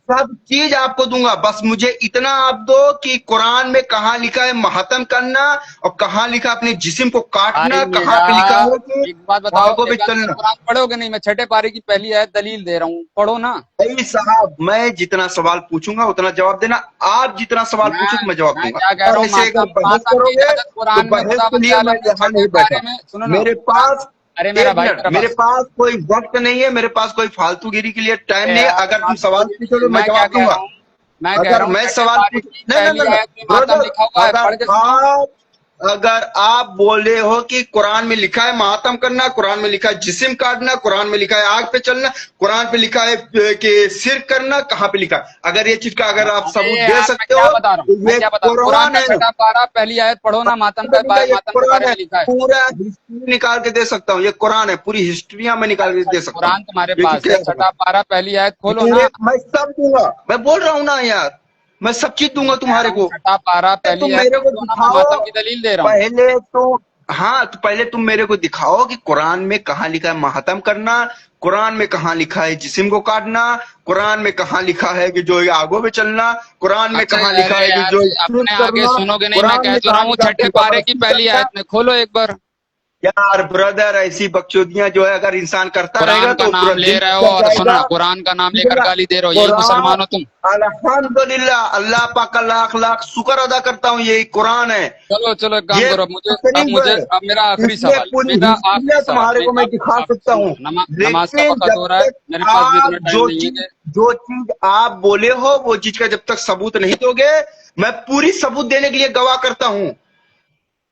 Speaker 2: सब चीज आपको दूंगा, बस मुझे इतना आप दो कि कुरान में कहाँ लिखा है मातम करना, और कहाँ लिखा अपने जिस्म को काटना, कहाँ पे लिखा है कि
Speaker 1: एक बात बताओ,
Speaker 2: को भी चलना।
Speaker 1: कुरान पढ़ोगे नहीं? मैं छठे पारे की पहली आयत दलील दे रहा हूँ, पढ़ो ना।
Speaker 2: भाई साहब, मैं जितना सवाल पूछूंगा उतना जवाब देना, आप जितना सवाल पूछोगे मैं जवाब दूंगा।
Speaker 1: क्या कह रहा हूँ,
Speaker 2: बहस करोगे तो बहस के लिए मैं यहाँ नहीं बैठा। मेरे पास,
Speaker 1: अरे मेरा भाई,
Speaker 2: मेरे पास कोई वक्त नहीं है, मेरे पास कोई फालतूगिरी के लिए टाइम नहीं है। अगर तुम सवाल पूछोगे मैं जवाब दूंगा। अगर मैं सवाल अगर आप बोले हो कि कुरान में लिखा है मातम करना, कुरान में लिखा है जिस्म काटना, कुरान में लिखा है आग पे चलना, कुरान पे लिखा है कि सिर करना, कहाँ पे लिखा है? अगर ये चीज का अगर आप सबूत दे सकते हो तो ये कुरान है।
Speaker 1: पहली आयत पढ़ो ना, मातम का
Speaker 2: कुरान है, पूरा हिस्ट्री निकाल के दे सकता हूँ। ये कुरान है, पूरी हिस्ट्रिया में निकाल के दे सकता हूँ।
Speaker 1: कुरान तुम्हारे पास है, छठा पारा पहली आयत खोलो ना।
Speaker 2: मैं सब दूंगा, मैं बोल रहा हूँ ना यार, मैं सब चीज दूंगा तुम्हारे को।
Speaker 1: छठा पारा पहली
Speaker 2: मेरे को दिखाओ,
Speaker 1: की दलील दे रहा हूँ।
Speaker 2: पहले तो हाँ, तो पहले तुम मेरे को दिखाओ कि कुरान में कहाँ लिखा है माहतम करना, कुरान में कहाँ लिखा है जिस्म को काटना, कुरान में कहाँ लिखा है कि जो आगों में चलना, कुरान में
Speaker 1: अच्छा
Speaker 2: कहाँ लिखा
Speaker 1: अरे
Speaker 2: है कि
Speaker 1: यार
Speaker 2: जो
Speaker 1: अपने
Speaker 2: शिर्क
Speaker 1: आगे
Speaker 2: करना,
Speaker 1: सुनोगे नहीं, मैं
Speaker 2: कुरान
Speaker 1: कह
Speaker 2: में
Speaker 1: तो रहा
Speaker 2: कहाँ
Speaker 1: हूँ
Speaker 2: लिखा है
Speaker 1: छठे पारे की
Speaker 2: पुरुषापरस्ती
Speaker 1: पहली
Speaker 2: करना।
Speaker 1: आयत में, खोलो एक बार।
Speaker 2: यार ब्रदर, ऐसी बकचोदियां जो है अगर इंसान करता
Speaker 1: कुरान
Speaker 2: रहेगा
Speaker 1: का
Speaker 2: तो
Speaker 1: नाम
Speaker 2: तुरंत
Speaker 1: ले
Speaker 2: दिन
Speaker 1: रहे हो
Speaker 2: चल
Speaker 1: और सुनो
Speaker 2: जाएगा।
Speaker 1: ना, कुरान का नाम
Speaker 2: ठीक है
Speaker 1: लेकर
Speaker 2: ना?
Speaker 1: गाली दे रहे हो, यही
Speaker 2: कुरान,
Speaker 1: मुसलमान हो तुम?
Speaker 2: अल्हम्दुलिल्लाह, अल्लाह पाक का लाख लाख शुक्र अदा करता हूँ, ये कुरान है,
Speaker 1: चलो चलो एक काम
Speaker 2: ये
Speaker 1: करो,
Speaker 2: तकरीब है,
Speaker 1: अब मेरा आखिरी
Speaker 2: इसमें
Speaker 1: सवाल,
Speaker 2: पूरी
Speaker 1: मेरा आखिरी
Speaker 2: हिस्ट्रियां
Speaker 1: सवाल,
Speaker 2: तुम्हारे
Speaker 1: मैं
Speaker 2: को मैं
Speaker 1: अब
Speaker 2: दिखा
Speaker 1: अब
Speaker 2: सकता
Speaker 1: सुनो
Speaker 2: हूँ।
Speaker 1: ना, नमाज का
Speaker 2: लेकिन
Speaker 1: वक्त
Speaker 2: जब
Speaker 1: हो रहा है,
Speaker 2: तक
Speaker 1: मेरे पास भी इतना
Speaker 2: आप
Speaker 1: टाइम नहीं है कि
Speaker 2: जो चीज आप बोले हो वो चीज का जब तक सबूत नहीं दोगे, मैं पूरी सबूत देने के लिए गवाह करता हूँ।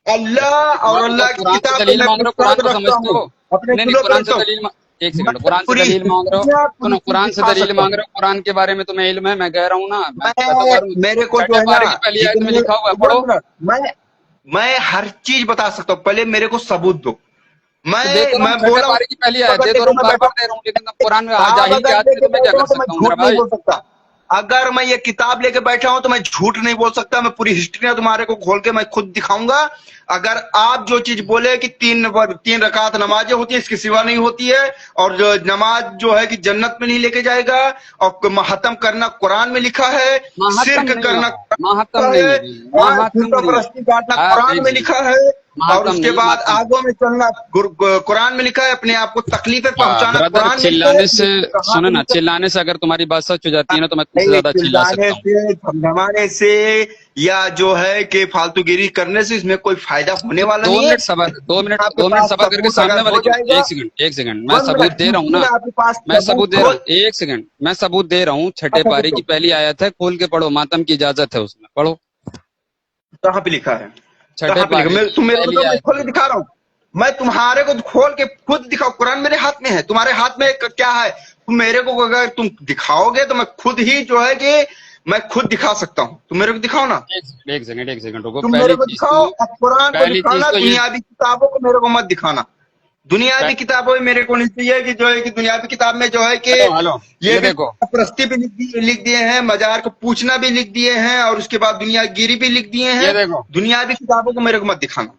Speaker 2: अल्लाह और
Speaker 1: कुरान का,
Speaker 2: अल्लाह की
Speaker 1: कुरान से
Speaker 2: किताब पे
Speaker 1: दलील
Speaker 2: मैं
Speaker 1: मांग रहे हो, कुरान
Speaker 2: पुस्तक
Speaker 1: को
Speaker 2: रखता
Speaker 1: समझते
Speaker 2: हूँ,
Speaker 1: हो?
Speaker 2: अपने
Speaker 1: नहीं नहीं,
Speaker 2: दिलों पे
Speaker 1: कुरान से
Speaker 2: रखता हूँ।
Speaker 1: एक सेकंड,
Speaker 2: मैं
Speaker 1: कुरान से
Speaker 2: पूरी
Speaker 1: दलील मांग रहे हो,
Speaker 2: हिस्ट्रियां पूरी
Speaker 1: सुनो,
Speaker 2: चीज
Speaker 1: कुरान से
Speaker 2: दिखा
Speaker 1: दलील
Speaker 2: सकता
Speaker 1: मांग
Speaker 2: हूँ।
Speaker 1: रहे हो, कुरान के बारे में तुम्हें इल्म है, मैं कह रहा हूँ ना, मैं बता
Speaker 2: मैं
Speaker 1: रहा हूँ,
Speaker 2: मेरे को जो
Speaker 1: छठे
Speaker 2: है ना,
Speaker 1: पारे की पहली आयत में
Speaker 2: जितने
Speaker 1: लिखा हुआ है,
Speaker 2: वन
Speaker 1: पढ़ो।
Speaker 2: मिनट, मैं हर चीज बता सकता हूँ, पहले मेरे को सबूत दो।
Speaker 1: तो दे तो रहा हूँ,
Speaker 2: मैं
Speaker 1: छठे
Speaker 2: बोला हूँ,
Speaker 1: पारे की पहली आयत
Speaker 2: अगर
Speaker 1: दे तो रहा
Speaker 2: लेके
Speaker 1: हूँ,
Speaker 2: मैं
Speaker 1: बार
Speaker 2: बैठा
Speaker 1: बार
Speaker 2: हूँ,
Speaker 1: दे रहा हूँ, लेकिन तुम कुरान में
Speaker 2: आप
Speaker 1: जाहिल की
Speaker 2: अगर
Speaker 1: आयत पे
Speaker 2: लेके
Speaker 1: तो मैं क्या
Speaker 2: बैठा
Speaker 1: कर
Speaker 2: हूँ तो मैं
Speaker 1: सकता हूँ मेरा
Speaker 2: झूठ नहीं
Speaker 1: भाई?
Speaker 2: बोल सकता। अगर मैं ये किताब लेके बैठा हूं तो मैं झूठ नहीं बोल सकता, मैं पूरी हिस्ट्री तुम्हारे को खोल के मैं खुद दिखाऊंगा। अगर आप जो चीज बोले कि तीन रकात नमाजें होती है, इसके सिवा नहीं होती है, और जो नमाज जो है कि जन्नत में नहीं लेके जाएगा, और महतम करना कुरान में लिखा है,
Speaker 1: महात्म
Speaker 2: शिरक
Speaker 1: नहीं
Speaker 2: करना
Speaker 1: है,
Speaker 2: कुरान
Speaker 1: महात्म
Speaker 2: में
Speaker 1: नहीं
Speaker 2: लिखा
Speaker 1: है
Speaker 2: है,
Speaker 1: भाई, महात्म
Speaker 2: झूठा
Speaker 1: नहीं है।
Speaker 2: परस्ती काटना
Speaker 1: हाँ
Speaker 2: कुरान
Speaker 1: एक
Speaker 2: में
Speaker 1: सेकंड,
Speaker 2: लिखा है, और
Speaker 1: महात्म
Speaker 2: उसके
Speaker 1: नहीं,
Speaker 2: बाद
Speaker 1: मातम है।
Speaker 2: आगों में चलना कुरान में लिखा है, अपने आप को तकलीफें पहुंचाना
Speaker 1: ब्रदर
Speaker 2: कुरान में लिखा है,
Speaker 1: चिल्लाने से,
Speaker 2: लेकिन कहाँ
Speaker 1: सुनो
Speaker 2: पे
Speaker 1: ना,
Speaker 2: लिखा है?
Speaker 1: चिल्लाने से अगर तुम्हारी बात सच हो जाती है ना तो मैं तुमसे
Speaker 2: नहीं,
Speaker 1: ज्यादा चिल्ला
Speaker 2: चिल्लाने
Speaker 1: सकता हूँ।
Speaker 2: से, धमधमाने से, या जो है कि फालतूगिरी करने से इसमें कोई फायदा होने
Speaker 1: तो
Speaker 2: वाला
Speaker 1: दो
Speaker 2: नहीं है।
Speaker 1: मिनट सबर,
Speaker 2: आपके
Speaker 1: दो मिनट
Speaker 2: पास
Speaker 1: सबर करके
Speaker 2: सबूत
Speaker 1: सामने
Speaker 2: अगर
Speaker 1: वाले
Speaker 2: हो
Speaker 1: की,
Speaker 2: जाएगा,
Speaker 1: एक सेकंड, मैं
Speaker 2: वन
Speaker 1: सबूत
Speaker 2: मिनट,
Speaker 1: दे रहा हूँ
Speaker 2: जिस
Speaker 1: ना,
Speaker 2: दिन आपके पास
Speaker 1: मैं सबूत
Speaker 2: सबूत
Speaker 1: दे
Speaker 2: हो,
Speaker 1: रहा हूँ, एक सेकंड, मैं सबूत दे रहा हूँ, छठे
Speaker 2: अच्छा
Speaker 1: पारे
Speaker 2: पूछो,
Speaker 1: की पहली आयत है, खोल के पढ़ो, मातम की इजाजत है उसमें, पढ़ो।
Speaker 2: कहाँ पे लिखा है?
Speaker 1: छठे
Speaker 2: कहाँ पे लिखा?
Speaker 1: पारे की
Speaker 2: तुम मेरे को
Speaker 1: पहली
Speaker 2: तो मैं
Speaker 1: आयत
Speaker 2: खोल के
Speaker 1: में।
Speaker 2: दिखा रहा हूँ, मैं तुम्हारे को खोल के खुद दिखाओ, कुरान मेरे हाथ में है, तुम्हारे हाथ में क्या है? तुम मेरे को अगर तुम दिखाओगे तो मैं खुद ही जो है कि मैं खुद दिखा सकता हूँ, तुम मेरे को दिखाओ ना,
Speaker 1: एक सेकंड रुको,
Speaker 2: तुम मेरे को दिखाओ, और कुरान को दिखाना,
Speaker 1: तो ये
Speaker 2: दुनियावी किताबों को मेरे को मत दिखाना। दुनियावी
Speaker 1: पह-
Speaker 2: किताबों में मेरे को नहीं चाहिए कि जो है कि दुनियावी किताब में जो है कि
Speaker 1: हेलो हेलो,
Speaker 2: ये
Speaker 1: ये
Speaker 2: भी
Speaker 1: देखो,
Speaker 2: प्रस्ती भी लिख दिए हैं, मजार को पूछना भी लिख दिए हैं, और उसके बाद दुनियागिरी भी लिख दिए
Speaker 1: ये
Speaker 2: हैं।
Speaker 1: देखो,
Speaker 2: दुनियावी किताबों को मेरे को मत दिखाना,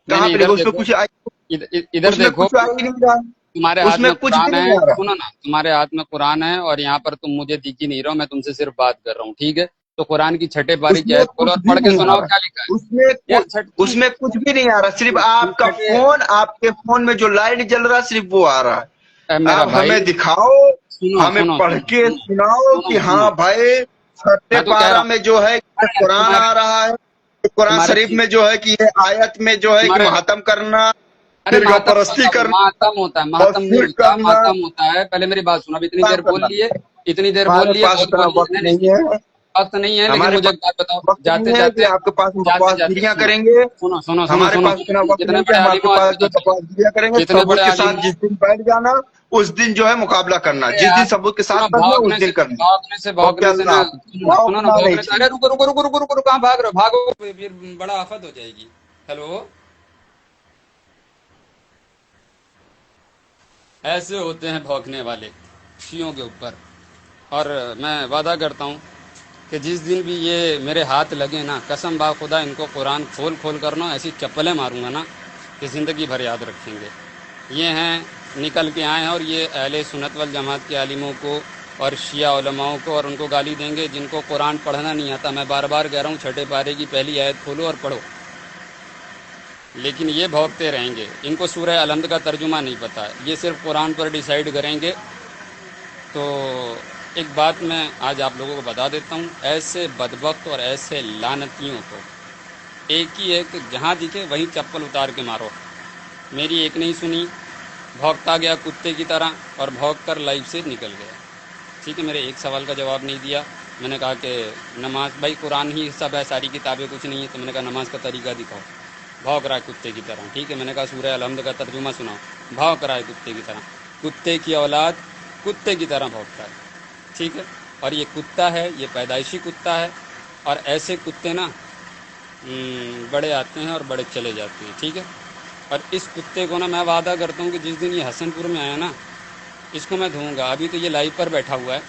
Speaker 1: नहीं
Speaker 2: कहाँ
Speaker 1: नहीं,
Speaker 2: पे
Speaker 1: इधर
Speaker 2: लिखा? उसमें
Speaker 1: देखो,
Speaker 2: कुछ
Speaker 1: इधर
Speaker 2: उसमें
Speaker 1: देखो,
Speaker 2: कुछ आ ही नहीं रहा,
Speaker 1: तुम्हारे हाथ
Speaker 2: उसमें
Speaker 1: में
Speaker 2: कुछ भी
Speaker 1: कुरान
Speaker 2: नहीं
Speaker 1: है,
Speaker 2: आ रहा।
Speaker 1: सुनो ना, तुम्हारे हाथ में कुरान है और यहाँ पर तुम मुझे दिख ही नहीं रहे हो, मैं तुमसे सिर्फ बात कर रहा हूँ, ठीक है? तो कुरान की छठे पारी की
Speaker 2: उसमें
Speaker 1: आयत खोलो
Speaker 2: कुछ
Speaker 1: और
Speaker 2: भी
Speaker 1: पढ़ के
Speaker 2: नहीं आ
Speaker 1: सुनाओ
Speaker 2: रहा,
Speaker 1: क्या लिखा है।
Speaker 2: उसमें
Speaker 1: यार छठ तुम
Speaker 2: उसमें कुछ भी नहीं आ रहा, सिर्फ
Speaker 1: तुम
Speaker 2: आपका
Speaker 1: छठे,
Speaker 2: फोन, आपके फोन में जो लाइट जल रहा है सिर्फ वो आ रहा है।
Speaker 1: मेरा
Speaker 2: आप
Speaker 1: भाई,
Speaker 2: हमें दिखाओ,
Speaker 1: सुनो
Speaker 2: हमें
Speaker 1: सुनो
Speaker 2: पढ़
Speaker 1: सुनो
Speaker 2: के
Speaker 1: सुनो
Speaker 2: सुनाओ
Speaker 1: सुनो
Speaker 2: कि
Speaker 1: सुनो,
Speaker 2: हाँ भाई, छठे
Speaker 1: मैं तो कह रहा
Speaker 2: पारा
Speaker 1: हूँ,
Speaker 2: में जो है कि
Speaker 1: अरे
Speaker 2: कुरान आ रहा है, तो कुरान
Speaker 1: तुम्हारे
Speaker 2: शरीफ में जो है कि ये आयत में जो है कि
Speaker 1: तुम्हारे
Speaker 2: मातम करना,
Speaker 1: अरे
Speaker 2: फिर
Speaker 1: मातम नहीं
Speaker 2: परस्ती
Speaker 1: होता,
Speaker 2: करना,
Speaker 1: मातम होता है,
Speaker 2: और
Speaker 1: मातम नहीं
Speaker 2: फिर
Speaker 1: होता,
Speaker 2: करना,
Speaker 1: मातम होता है, पहले मेरी बात सुनो, अब इतनी
Speaker 2: काम
Speaker 1: देर बोल
Speaker 2: करना।
Speaker 1: लिए, इतनी देर बोल
Speaker 2: हमारे
Speaker 1: लिए,
Speaker 2: पास
Speaker 1: बहुत
Speaker 2: इतना
Speaker 1: बोल लिए,
Speaker 2: वक्त
Speaker 1: नहीं
Speaker 2: नहीं
Speaker 1: नहीं,
Speaker 2: है,
Speaker 1: वक्त नहीं है, लेकिन
Speaker 2: हमारे
Speaker 1: मुझे
Speaker 2: पास
Speaker 1: एक बात बताओ,
Speaker 2: वक्त
Speaker 1: जाते
Speaker 2: नहीं है कि
Speaker 1: जाते,
Speaker 2: आपके पास हम
Speaker 1: जाते जाते
Speaker 2: बकवासगिरियां
Speaker 1: सुनो
Speaker 2: करेंगे।
Speaker 1: सुनो सुनो सुनो
Speaker 2: हमारे
Speaker 1: सुनो
Speaker 2: पास इतना
Speaker 1: सुनो,
Speaker 2: वक्त
Speaker 1: कितने
Speaker 2: नहीं कि
Speaker 1: बड़े
Speaker 2: हम आपके
Speaker 1: आलिम हो
Speaker 2: पास
Speaker 1: आज
Speaker 2: जो
Speaker 1: तक,
Speaker 2: बकवासगिरियां करेंगे।
Speaker 1: कितने बड़े
Speaker 2: सबूत के
Speaker 1: आलिम
Speaker 2: साथ
Speaker 1: हो।
Speaker 2: जिस दिन बैठ जाना, उस दिन जो है मुकाबला करना,
Speaker 1: अरे
Speaker 2: जिस दिन
Speaker 1: यार
Speaker 2: सबूत के
Speaker 1: सुनो,
Speaker 2: साथ बैठना उस दिन करना। ओके
Speaker 1: भागने से ना,
Speaker 2: अल्लाह,
Speaker 1: सुनो ना,
Speaker 2: भागना नहीं
Speaker 1: भागने से, अरे
Speaker 2: चाहिए।
Speaker 1: रुको रुको रुको रुको रुको रुको, कहाँ भाग रहे हो, भागो फिर बड़ा आफत हो जाएगी। हेलो, ऐसे होते हैं भौंकने वाले शियों के ऊपर। और मैं वादा करता हूँ कि जिस दिन भी ये मेरे हाथ लगे ना, कसम बा खुदा इनको कुरान खोल खोल कर ना ऐसी चप्पलें मारूंगा ना कि ज़िंदगी भर याद रखेंगे। ये हैं, निकल के आए हैं, और ये अहले सुन्नत वल जमात के आलिमों को और शिया उलमाओं को और उनको गाली देंगे जिनको कुरान पढ़ना नहीं आता। मैं बार बार कह रहा हूँ, छठे पारे की पहली आयत खोलो और पढ़ो, लेकिन ये भौंकते रहेंगे। इनको सूरह अलहम्द का तर्जुमा नहीं पता है, ये सिर्फ कुरान पर डिसाइड करेंगे। तो एक बात मैं आज आप लोगों को बता देता हूँ, ऐसे बदबख्त और ऐसे लानतियों को एक ही एक जहाँ दिखे वहीं चप्पल उतार के मारो। मेरी एक नहीं सुनी, भौंकता गया कुत्ते की तरह और भौंक कर लाइफ से निकल गया। ठीक है, मेरे एक सवाल का जवाब नहीं दिया। मैंने कहा कि नमाज, भाई कुरान ही सब है, सारी किताबें कुछ नहीं है, तो मैंने कहा नमाज का तरीका दिखाओ। भौंक रहा है कुत्ते की तरह, ठीक है, मैंने कहा सूरह अलहम्द का तर्जुमा सुनाओ। भौंक रहा है कुत्ते की तरह, कुत्ते की औलाद कुत्ते की तरह भौंकता है, ठीक है। और ये कुत्ता है, ये पैदाइशी कुत्ता है, और ऐसे कुत्ते ना बड़े आते हैं और बड़े चले जाते हैं, ठीक है। और इस कुत्ते को ना मैं वादा करता हूँ कि जिस दिन ये हसनपुर में आया ना, इसको मैं धोऊंगा। अभी तो ये लाइव पर बैठा हुआ है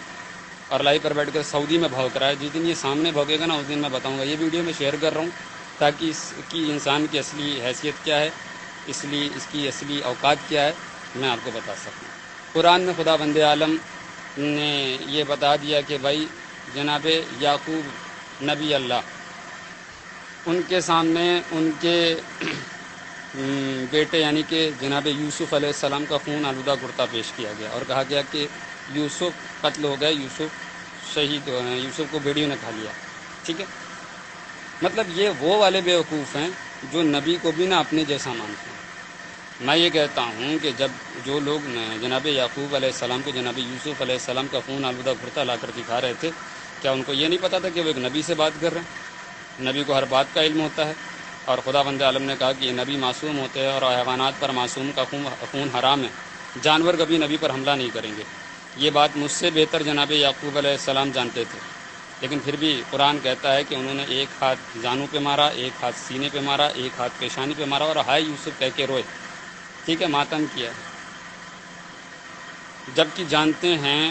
Speaker 1: और लाइव पर बैठकर सऊदी में भौंक रहा है। जिस दिन ये सामने भौंकेगा ना, उस दिन मैं बताऊंगा। ये वीडियो मैं शेयर कर रहा हूँ ताकि इसकी इंसान की असली हैसियत क्या है اس لیے اس کی اصلی اوقات کیا ہے میں آپ کو بتا سکتا ہوں۔ قرآن میں خدا بند عالم نے یہ بتا دیا کہ بھائی جناب یعقوب نبی اللہ، ان کے سامنے ان کے بیٹے یعنی کہ جناب یوسف علیہ السلام کا خون آلودہ کرتا پیش کیا گیا اور کہا گیا کہ یوسف قتل ہو گئے، یوسف شہید ہو گئے، یوسف کو بھیڑیوں نے کھا لیا۔ ٹھیک ہے، مطلب یہ وہ والے بیوقوف ہیں جو نبی کو بھی نہ اپنے جیسا مانتے ہیں۔ میں یہ کہتا ہوں کہ جب جو لوگ جناب یعقوب علیہ السلام کو جناب یوسف علیہ السلام کا خون آلودہ کرتا لا کر دکھا رہے تھے، کیا ان کو یہ نہیں پتا تھا کہ وہ ایک نبی سے بات کر رہے ہیں؟ نبی کو ہر بات کا علم ہوتا ہے، اور خدا بند عالم نے کہا کہ یہ نبی معصوم ہوتے ہیں اور حیوانات پر معصوم کا خون حرام ہے، جانور کبھی نبی پر حملہ نہیں کریں گے۔ یہ بات مجھ سے بہتر جناب یعقوب علیہ السلام جانتے تھے، لیکن پھر بھی قرآن کہتا ہے کہ انہوں نے ایک ہاتھ جانوں پہ مارا، ایک ہاتھ سینے پہ مارا، ایک ہاتھ پیشانی پہ مارا اور ہائے یوسف کہہ کے روئے۔ ٹھیک ہے، ماتم کیا، جبکہ جانتے ہیں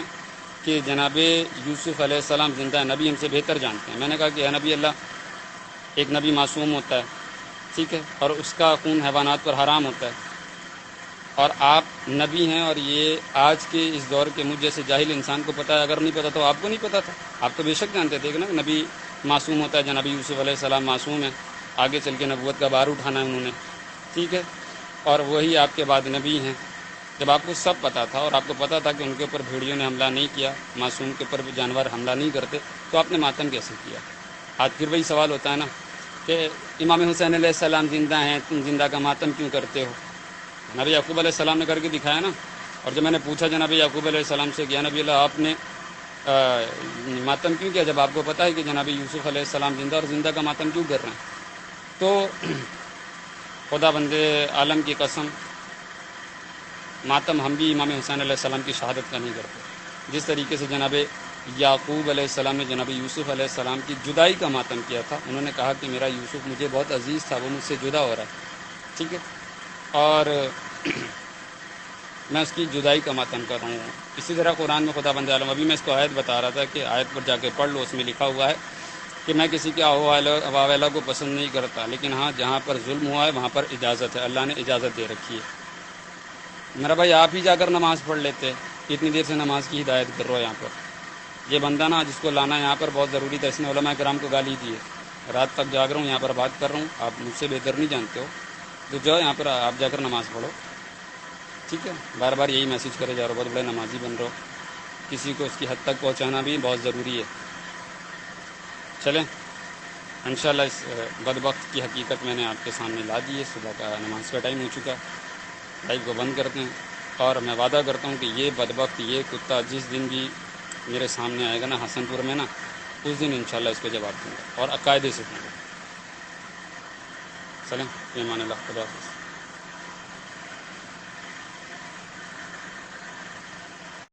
Speaker 1: کہ جناب یوسف علیہ السلام زندہ ہے، نبی ہم سے بہتر جانتے ہیں۔ میں نے کہا کہ اے نبی اللہ، ایک نبی معصوم ہوتا ہے، ٹھیک ہے، اور اس کا خون حیوانات پر حرام ہوتا ہے، اور آپ نبی ہیں، اور یہ آج کے اس دور کے مجھ جیسے جاہل انسان کو پتہ ہے، اگر نہیں پتا تو آپ کو نہیں پتا تھا؟ آپ تو بے شک جانتے تھے کہ نا نبی معصوم ہوتا ہے، جناب یوسف علیہ السلام معصوم ہے، آگے چل کے نبوت کا بار اٹھانا ہے انہوں نے، ٹھیک ہے، اور وہی آپ کے بعد نبی ہیں۔ جب آپ کو سب پتہ تھا اور آپ کو پتہ تھا کہ ان کے اوپر بھیڑیوں نے حملہ نہیں کیا، معصوم کے اوپر بھی جانور حملہ نہیں کرتے، تو آپ نے ماتم کیسے کیا؟ آج پھر وہی سوال ہوتا ہے نا کہ امام حسین علیہ السلام زندہ ہیں، تم زندہ کا ماتم کیوں کرتے ہو؟ نبی یعقوب علیہ السلام نے کر کے دکھایا نا۔ اور جب میں نے پوچھا جناب یعقوب علیہ السلام سے کہ نبی اللہ آپ نے ماتم کیوں کیا، جب آپ کو پتہ ہے کہ جناب یوسف علیہ السلام زندہ، اور زندہ کا ماتم کیوں کر رہے ہیں؟ تو خدا بند عالم کی قسم، ماتم ہم بھی امام حسین علیہ السلام کی شہادت کا نہیں کرتے۔ جس طریقے سے جناب یعقوب علیہ السلام نے جناب یوسف علیہ السلام کی جدائی کا ماتم کیا تھا، انہوں نے کہا کہ میرا یوسف مجھے بہت عزیز تھا، وہ مجھ سے جدا ہو رہا ہے، ٹھیک ہے، اور میں اس کی جدائی کا ماتم کر رہا ہوں۔ اسی طرح قرآن میں خدا بند عالم، ابھی میں اس کو آیت بتا رہا تھا کہ آیت پر جا کے پڑھ لو، اس میں لکھا ہوا ہے کہ میں کسی کے واویلا کو پسند نہیں کرتا، لیکن ہاں جہاں پر ظلم ہوا ہے وہاں پر اجازت ہے، اللہ نے اجازت دے رکھی ہے۔ میرا بھائی آپ ہی جا کر نماز پڑھ لیتے، اتنی دیر سے نماز کی ہدایت کر رہا ہو یہاں پر۔ یہ بندہ نا جس کو لانا یہاں پر بہت ضروری تھا، اس نے علماء کرام کو گالی دی ہے، رات تک جاگ رہا ہوں یہاں پر بات کر رہا ہوں، آپ مجھ سے بہتر نہیں جانتے ہو، تو جاؤ یہاں پر آپ جا کر نماز پڑھو، ٹھیک ہے۔ بار بار یہی میسیج کرے جا رہا ہو، بہت بڑے نمازی بن رہے ہو، کسی کو اس کی حد تک پہنچانا بھی بہت ضروری ہے۔ چلیں انشاءاللہ اس بدبخت کی حقیقت میں نے آپ کے سامنے لا دی ہے، صبح کا نماز کا ٹائم ہو چکا ہے، لائیو کو بند کرتے ہیں، اور میں وعدہ کرتا ہوں کہ یہ بدبخت، یہ کتا جس دن بھی میرے سامنے آئے گا نا حسن پور میں نا، اس دن انشاءاللہ اس کو جواب دوں گا، اور عقائدے سے دوں گا۔ چلیں، ایمان اللہ، خدا حافظ۔